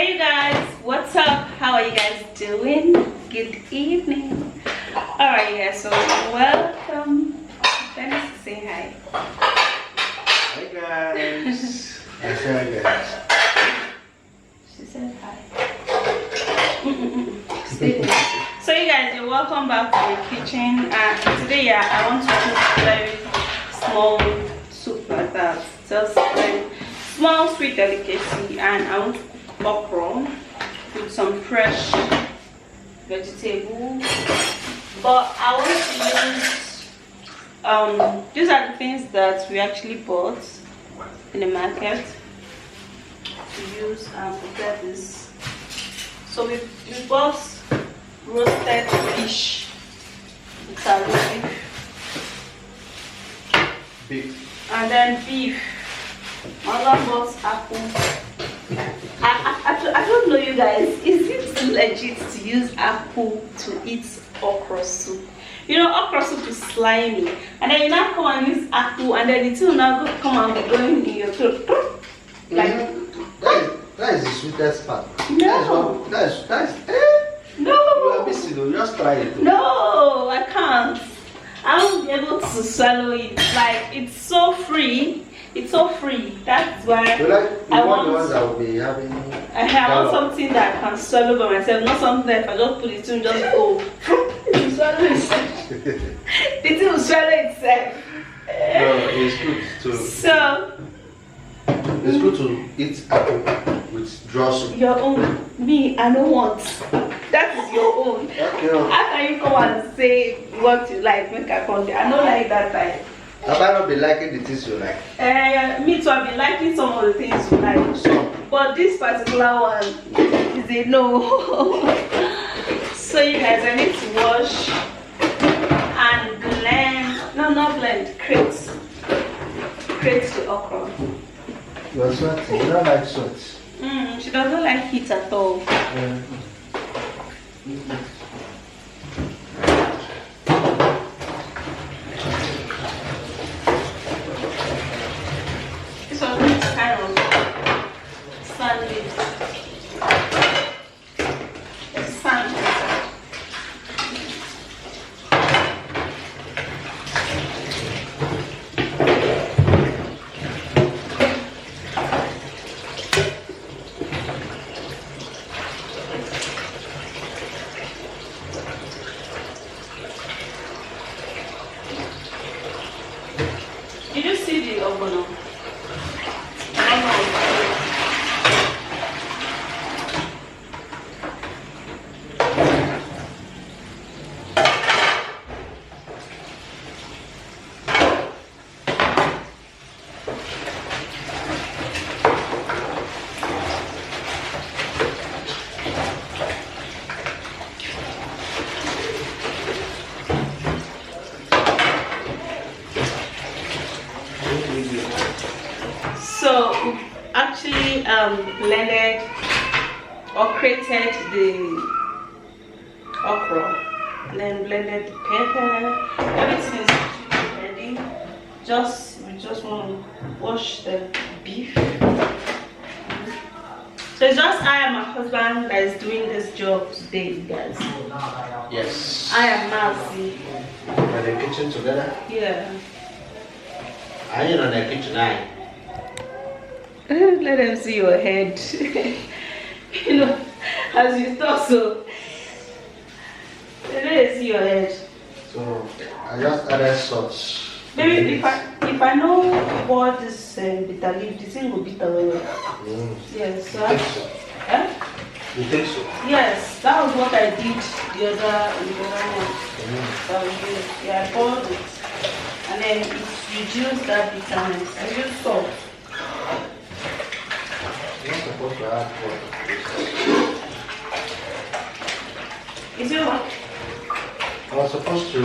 Hey you guys, what's up? How are you guys doing? Good evening. Alright guys, so welcome. Dennis, say hi. Hi guys. I said hi guys. She said hi. So you guys, you're welcome back to the kitchen, and today I want to cook very small soup like that. Just like small sweet delicacy, and I want to cook okra with some fresh vegetables. But I want to use these are the things that we actually bought in the market to use and prepare this. So we bought roasted fish, Italian beef, and then beef. Mother bought apple. I don't know, you guys. Is it legit to use apple to eat okra soup? You know, okra soup is slimy, and then you now come and use apple, and then it will now come and be going in your throat. Like that is the sweetest part. no, That is no. You are missing. Just try it. No, I can't. I won't be able to swallow it. Like, it's so free. It's so free. That's why I want the ones that will be having. I want something that I can swallow by myself, not something that if I just put it in, just go. It will swallow itself. The thing will swallow itself. No, it's good to. So It's good to eat apple with draw soup. your own. Me, I don't want. That is your own. Okay. How can you come and say what you like? Make I come there. I don't like that type. I might not be liking the things you like. Me too, I've been liking some of the things you like. So, But this particular one is a no. So you guys, I need to wash and blend. No, not blend. Crate the okra. you're sweating. You don't like sweat. She doesn't like heat at all. Yeah. This one is kind of sandy. It's sand. Did you see the oven? So we actually blended or created the okra, and then blended the pepper. Everything is ready. We just want to wash the beef. So it's just I and my husband that is doing this job today, you guys. Yes. I am Nazi. We're in the kitchen together. Yeah. I ain't on the kitchen eye. Let them see your head. You know, as you talk, so let them see your head. So I just added salt. Maybe if I know what this bitter leaf, this thing will bitter well. Yes. So You think so? eh? You think so? Yes, that was what I did the other one. So yeah, I boiled it, and then it reduced that bitterness. I used salt. You're not supposed to add water. Is it what? I was supposed to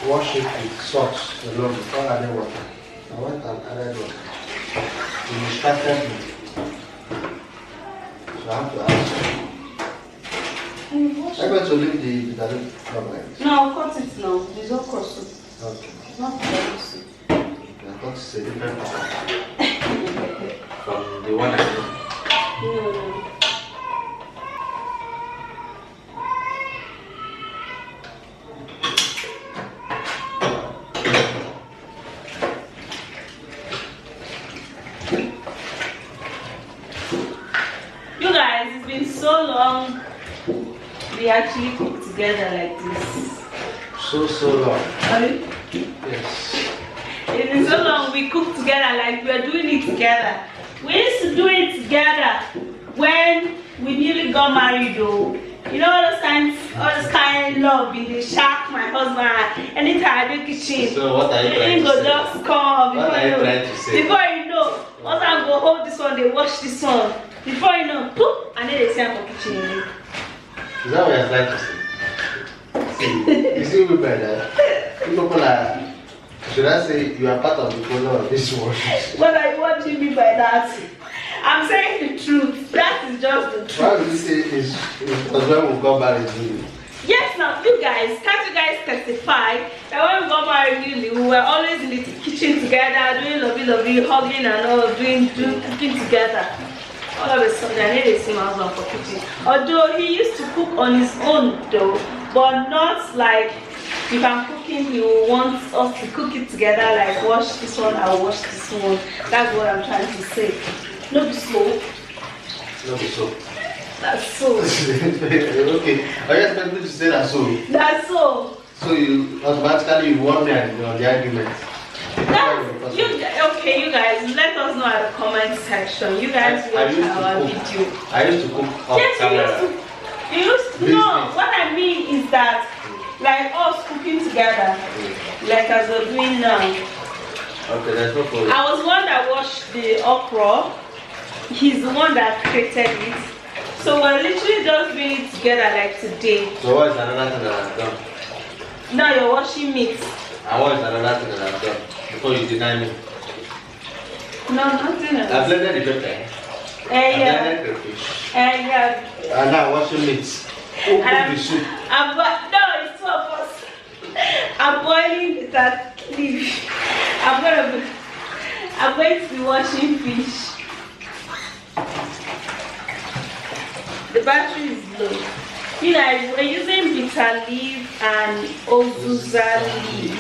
wash it with salt alone before adding water. I went and added water. You distracted me. So I have to add salt. I'm going to leave the bitter leaf. No, I'll cut it now. It's all cross. Okay. Not very soup. I thought it's a different one. from the one I know. No. You guys, it's been so long we actually cook together like this. So long. Sorry? Yes. It's been so long we cook together, like we're doing it together. We used to do it together when we newly got married though. You know all those kind of love in the shack, my husband, anytime I do kitchen. So what are you trying to say? Just come What are you trying to say? before you know, once I go hold this one, they wash this one. Before you know, poop, and then they send for kitchen. Is that what you're trying to say? See, you see me by that? People are, should I say you are part of the color of this world? What do you mean by that? I'm saying the truth. That is just the truth. Why would you say it was when we got married? Yes, now you guys, can't you guys testify that when we got married newly, we were always in the kitchen together, doing lovey, hugging and all, doing cooking together. All of a sudden, I need a same husband for kitchen. Although he used to cook on his own though, but not like if I'm cooking, he will want us to cook it together, like wash this one, I'll wash this one. That's what I'm trying to say. No be so. No, so. That's so. Okay, I expect you to say that so. That's so. So you automatically won me on the argument. That's, okay, you guys, let us know at the comment section. You guys watch our video. I used to cook off camera. You used to, no, what I mean is that, like us cooking together, like as we're doing now. Okay, that's no problem. I was one that washed the okra. He's the one that created it. So we're literally just doing it together like today. So what is another thing that I've done? Now you're washing meat. And what is another thing that I've done? Before you deny me. No, nothing else. I blended the pepper. I blended the fish. Yeah. And now washing meat. Who cooked the soup? No, it's two of us. I'm boiling that leaf. I'm going to be washing fish. The battery is low. You guys, we're using bitter leaf and ozuza leaf.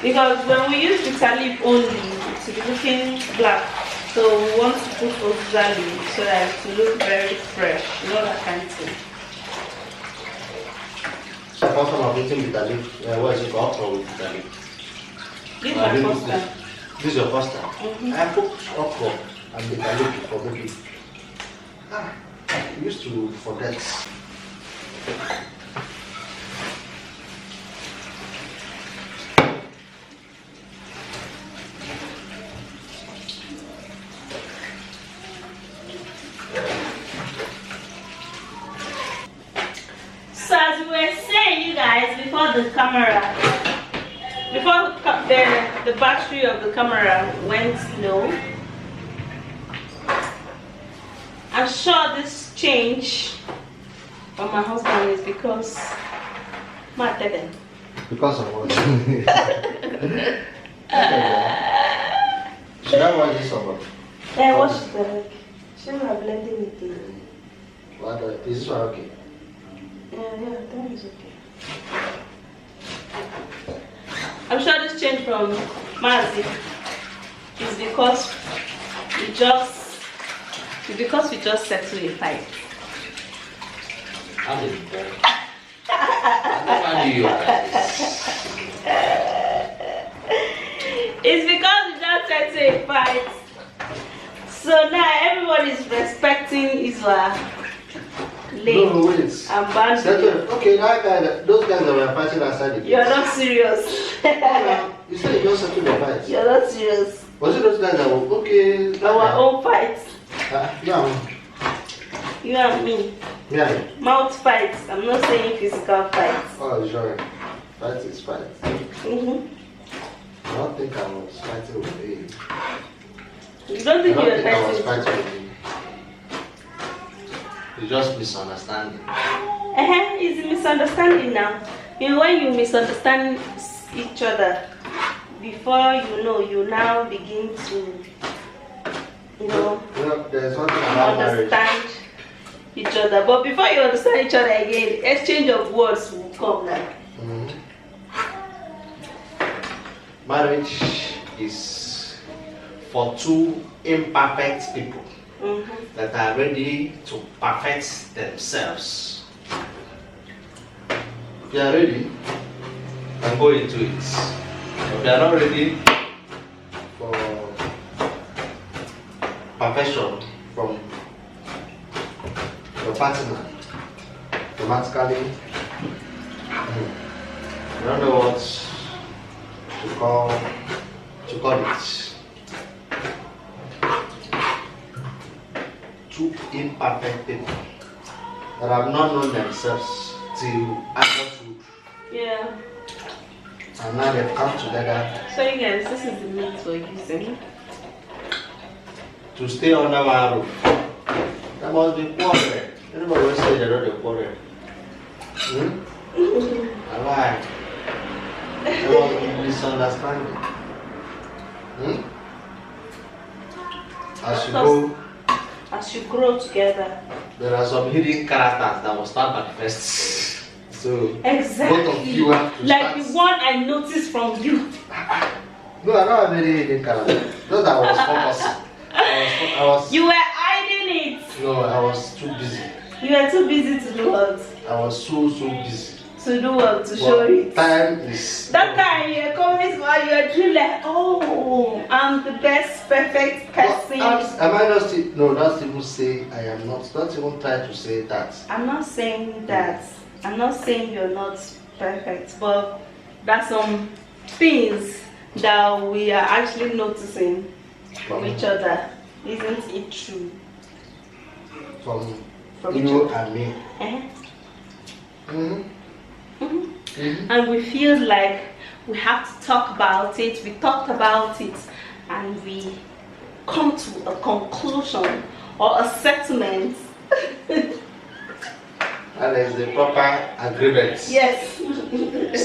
Because when we use bitter leaf only, it will be looking black. So we want to put ozuza leaf so that it will look very fresh. You know that kind of thing. The first time I'm eating bitter leaf. What is it called? Okra with bitter leaf. This is my first time. This is your first time? I cooked okra and bitter leaf for baby. I used to forget. So as we were saying, you guys, before the camera, before the battery of the camera went low, I'm sure this change from my husband is because my dad. Because of what? Should I watch this or what? I watched the should I blending it in? What? Is this one okay? Yeah, that is okay. I'm sure this change from Mazi is because we just settled a fight. I'm in bed. I never knew you were like this. It's because we just settled a fight. So now everybody is respecting Isla. No, wait. Abandoned. Okay, those guys that were fighting outside the gate. You're not serious. You said you just settled the fight. You're not serious. Was it those guys that were okay? Our own fights. Yeah. You and me. Yeah. Mouth fights. I'm not saying physical fights. Oh, sure. Fight is fight. I don't think I was fighting with you. You don't think you're I was fighting? fighting with you. It's just misunderstanding. It's a misunderstanding now. You know, when you misunderstand each other, before you know, you now begin to There's one thing about marriage. Understand each other. But before you understand each other again, exchange of words will come like. Marriage is for two imperfect people that are ready to perfect themselves. If you are ready, and go into it. If you are not ready for perfection from your partner, automatically, you don't know what to call it. Two imperfect people that have not known themselves till adulthood. Yeah. And now they've come together. So you guys, this is the meat we're using. To stay under one roof. That must be quarrel. Anybody will say they're not a quarrel. Why? There must be misunderstanding. As you grow together. There are some hidden characters that will start manifest. So exactly. Both of you have to like start. The one I noticed from you. No, I don't have any hidden characters. Not that I was focusing. I was. You were hiding it. No, I was too busy. You were too busy to do what? I was so busy. To do what? To show it. Time is. That time you were coming while you were doing like, oh, I'm the best, perfect person. Am I not still? No, not even say I am not. Not even try to say that. I'm not saying that. I'm not saying you're not perfect, but there's some things that we are actually noticing from each other. Isn't it true? From each you other. and me. And we feel like we have to talk about it. We talked about it and we come to a conclusion or a settlement. And there's the proper agreement. Yes.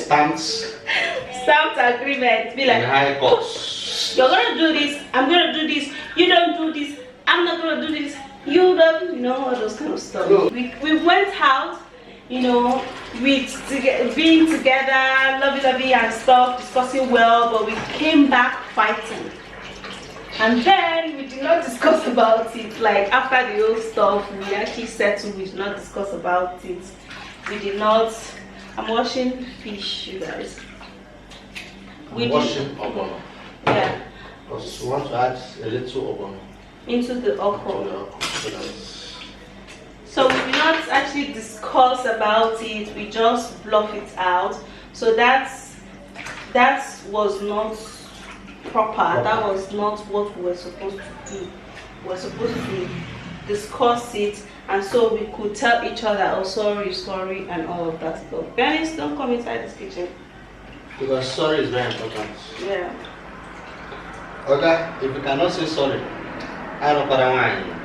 Stamped agreement. Be like, in high courts. You're gonna do this, I'm gonna do this, you don't do this, I'm not gonna do this, you don't, all those kind of stuff. No. We went out, with being together, lovey-dovey and stuff, discussing well, but we came back fighting. And then we did not discuss about it. Like after the old stuff, we actually settled, we did not discuss about it. We did not. I'm washing fish, you guys. Washing obono. Yeah. Because we want to add a little obono into the okra. So we did not actually discuss about it. We just bluff it out. So that was not proper. That was not what we were supposed to do. We were supposed to discuss it, and so we could tell each other, oh, sorry, and all of that stuff. Guys, don't come inside this kitchen. Because sorry is very important. Yeah. Okay, if you cannot say sorry, I don't know.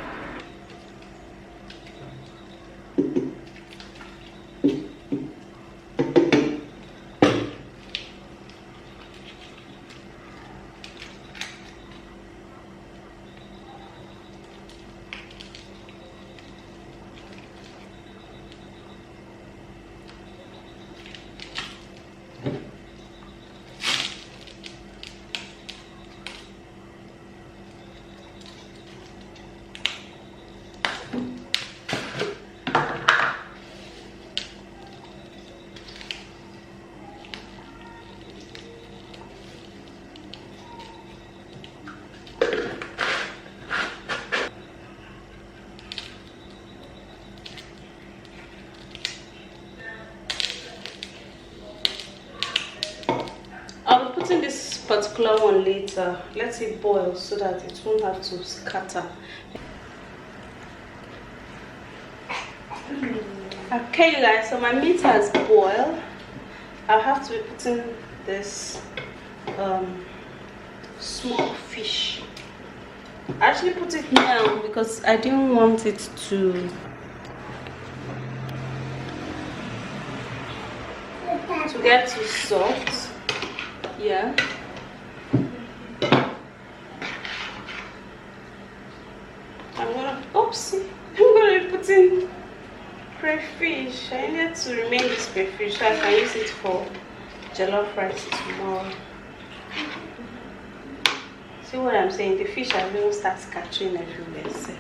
I'll be putting this particular one later. Let it boil so that it won't have to scatter. Okay, you guys, so my meat has boiled. I'll have to be putting this smoked fish. I actually put it now because I didn't want it to get too soft. Yeah. Oopsie. I'm going to be putting crayfish. I need to remain this crayfish so I can use it for jollof rice tomorrow. See what I'm saying? The fish has even started scattering everywhere. So.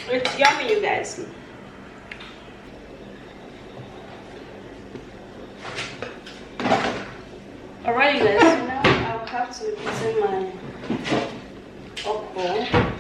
It's yummy, you guys. Alright, you guys. So now I'll have to put in my okra.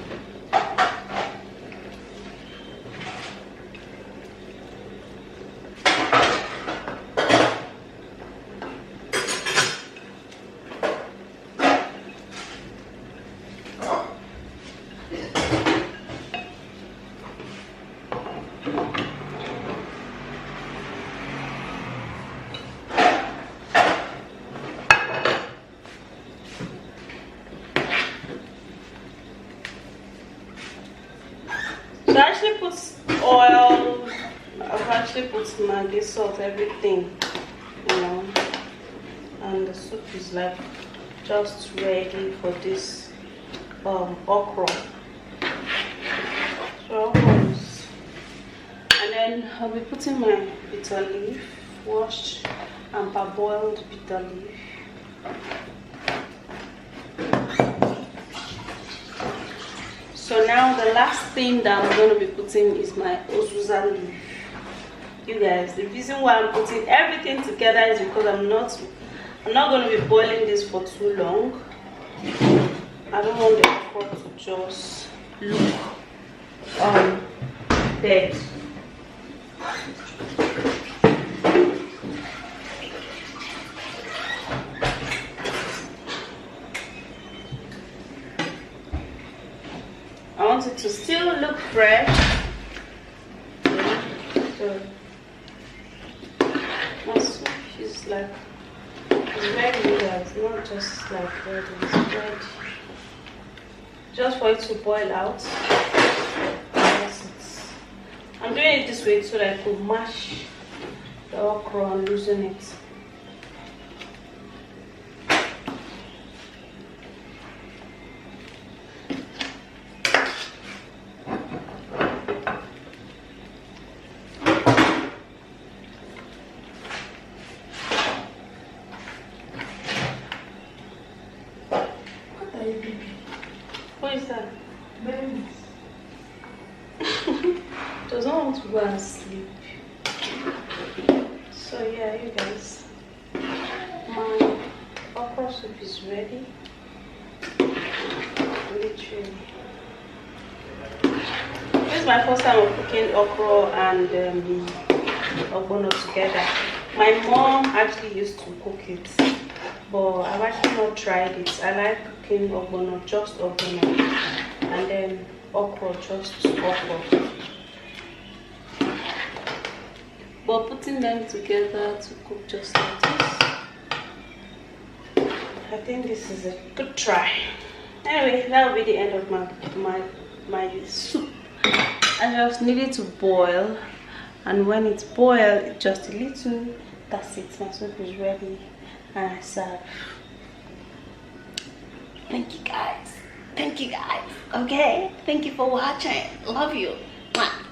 So I actually put oil, I've actually put Maggi, salt, everything, you know, and the soup is like just ready for this okra. So, and then I'll be putting my bitter leaf, washed and parboiled bitter leaf. So now the last thing that I'm going to be putting is my uziza leaf. You guys, the reason why I'm putting everything together is because I'm not going to be boiling this for too long. I don't want the okra to just look dead. I want it to still look fresh. So my soup is like, it's ready, guys. Not just like ready, it's ready. Just for it to boil out. Yes, I'm doing it this way so that I could mash the okra and loosen it. What is that? Babies. Does not want to go and sleep. So yeah, you guys, my okra soup is ready. Literally. This is my first time of cooking okra and ogbono together. My mom actually used to cook it, but I've actually not tried it. I like cooking ogbono, just ogbono, and then okra, just okra. But putting them together to cook just like this, I think this is a good try. Anyway, that will be the end of my soup. I just need it to boil, and when it's boiled, just a little, that's it. My soup is ready, and I serve. Thank you guys. Okay, thank you for watching. Love you. Mwah.